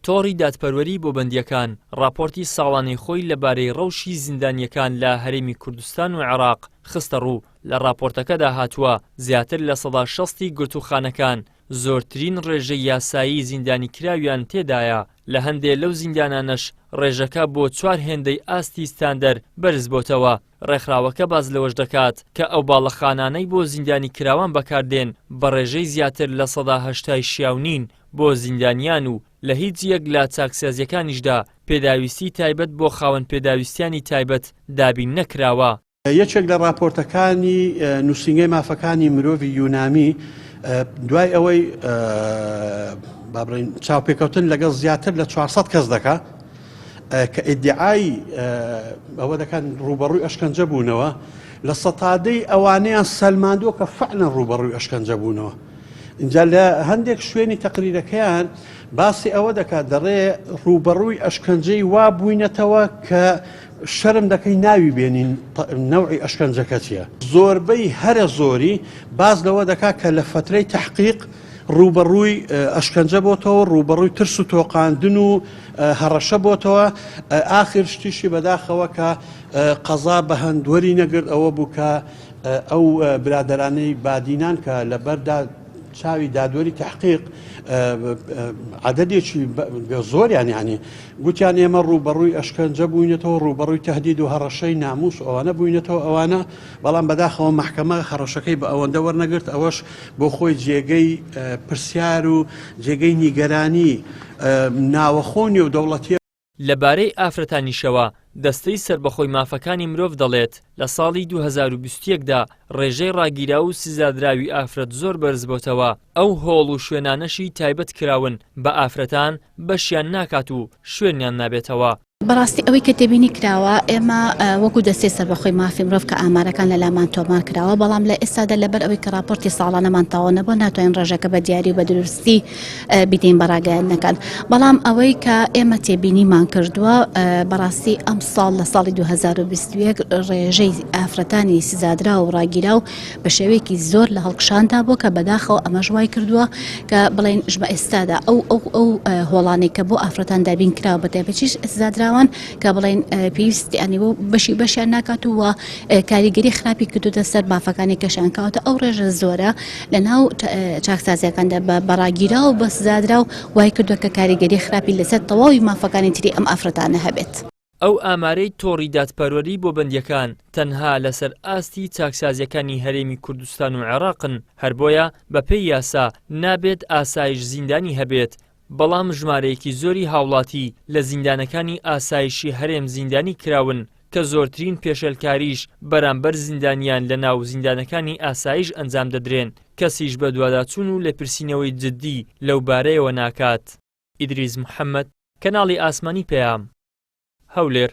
تۆڕی دادپەروەری بۆ بەندیەکان راپۆرتی ساڵانەی خۆی لەبارەی ڕەوشی زیندانیەکان لە هەرێمی کوردستان و عێراق خستە ڕوو. لە راپۆرتەکەدا هاتووە زیاتر لە 160 گرتوخانەکان زۆرترین ڕێژەی یاسایی زیندانی کراویان تێدایە. لە هەندێک لەو زیندانانەش ڕێژەکە بۆ چوار هێندەی ئاستی ستاندار بەرز بۆتەوە. ڕێکخراوەکە باز لەوەش دەکات کە ئەو باڵەخانانەی بۆ زیندانی کراوان بەکاردێن بە ڕێژەی زیاتر لە 180 بۆ زیندانیان و لە هیچ یەک لە چاکسازیەکانیشدا پێداویستی تایبەت بۆ خاوەن پێداویستیانی تایبەت دابین نەکراوە. یەکێک لە راپۆرتەکانی نووسینگەی مافەکانی مرۆڤی یونامی دوای ئەوەی چاوپێکەوتن لەگەڵ زیاتر لە 400 کەس دەکات کە ئیدعای ئەوە دەکەن ڕوبەڕووی ئەشکەنجە بوونەوە لە سەتادەی ئەوانەیان سەلماندووە کە فعلا ڕوبەڕووی ئەشکەنجە بوونەوە. اینجا لە هەندێک شوێنی تەقریرەکەیان باسی ئەوە دەکات دەڕێ ڕوبەڕووی ئەشکەنجەی وا بووینەتەوە کە شەرم دەکەی ناوی بێنین نەوعی ئەشکەنجەکە چییە. زۆربەی هەرە زۆری باز لەوە دەکات کە لە فترەی تەحقیق ڕوبەڕووی ئەشکەنجە بۆتەوە، ڕوبەڕووی ترس و تۆقاندن و هەڕەشە بۆتەوە. ئاخر شتیشی بەداخەوە کە قەزا بە هەندوەری نەگرت ئەوە بوو کە ئەو برادەرانەی بادینان کە لەبەردا چاوی دادوەری تحقیق عددێکی زۆریان یعنی گوتیان ئێمە ڕوبەڕووی ئەشکەنجە بووینێتەوە، ڕوبەڕووی تەهدید و هەڕەشەی ناموس ئەوانە بووینێتەوە ئەوانە، بەڵام بەداخەوە محکەمە هەڕەشەکەی بە ئەوەندە وەرنەگرت ئەوەش بۆ خۆی جێگەی پرسیار و جێگەی نیگەرانی ناوەخۆنی و دەوڵەتیە. لەبارەی ئافرەتانیشەوە دەستەی سربەخۆی مافەکانی مرۆڤ دەڵێت لە ساڵی 2021دا ڕێژەی ڕاگیرا و سزادراوی ئافرەت زۆر بەرز بۆتەوە. ئەو هۆڵ و شوێنانەشی تایبەت کراون بە ئافرەتان بەشیان ناکات و شوێنیان نابێتەوە. بەڕاستی ئەوەی کە تێبینی کراوە ئێمە وەکو دەستەی سەربەخۆی مافی مرۆڤ کە ئامارەکان لە لامان تۆمار کراوە، بەڵام لە ئێستادا لەبەر ئەوەی کە راپۆرتی ساڵانەمان تاوا نەبووە ناتوانین ڕێژەکە بە دیاری و بە دروستی بیدەین بە ڕاگەیاندنەکان. بەڵام ئەوەی کە ئێمە تێبینیمان کردووە بەڕاستی ئەم ساڵ لە ساڵی 2021 ڕێژەی ئافرەتانی سزادرا و ڕاگیرا و بە شێوەیەکی زۆر لە هەڵکشاندا بووە کە بەداخەوە ئەمەش وای کردووە کە بڵێن ژمە ئێستادا ئەو هۆڵانەی کە بۆ ئافرەتان دابین کراوە بە تایبەتیش سزادراوان کە بڵێن پێویستی ئەنی بۆ بەشیان ناکاتووە کاریگەری خراپی کردوتە سەر مافەکانی کەشیان کەواتە ئەو ڕێژە زۆرە لە ناو چاکسازیەکاندا بە بەڕاگیرا و بە سزادرا و وای کردووە کە کاریگەری خراپی لەسەر تەواوی مافەکانی تری ئەم ئافرەتانە هەبێت. ئەو ئامارەی تۆڕی دادپەروەری بۆ بەندیەکان تەنها لەسەر ئاستی چاکسازیەکانی هەرێمی کوردستان و عێراقن، هەر بۆیە بەپێی یاسا نابێت ئاسایش زیندانی هەبێت، بەڵام ژمارەیەکی زۆری هاوڵاتی لە زیندانەکانی ئاسایشی هەرێم زیندانی کراون کە زۆرترین پێشەلکاریش بەرامبەر زیندانیان لە ناو زیندانەکانی ئاسایش ئەنجام دەدرێن، کەسیش بە دواداچوون و لێپرسینەوەی جددی لەو بارەیەوە ناکات. ئیدریس محەممەد، کەناڵی ئاسمانی پێام، هەولێر.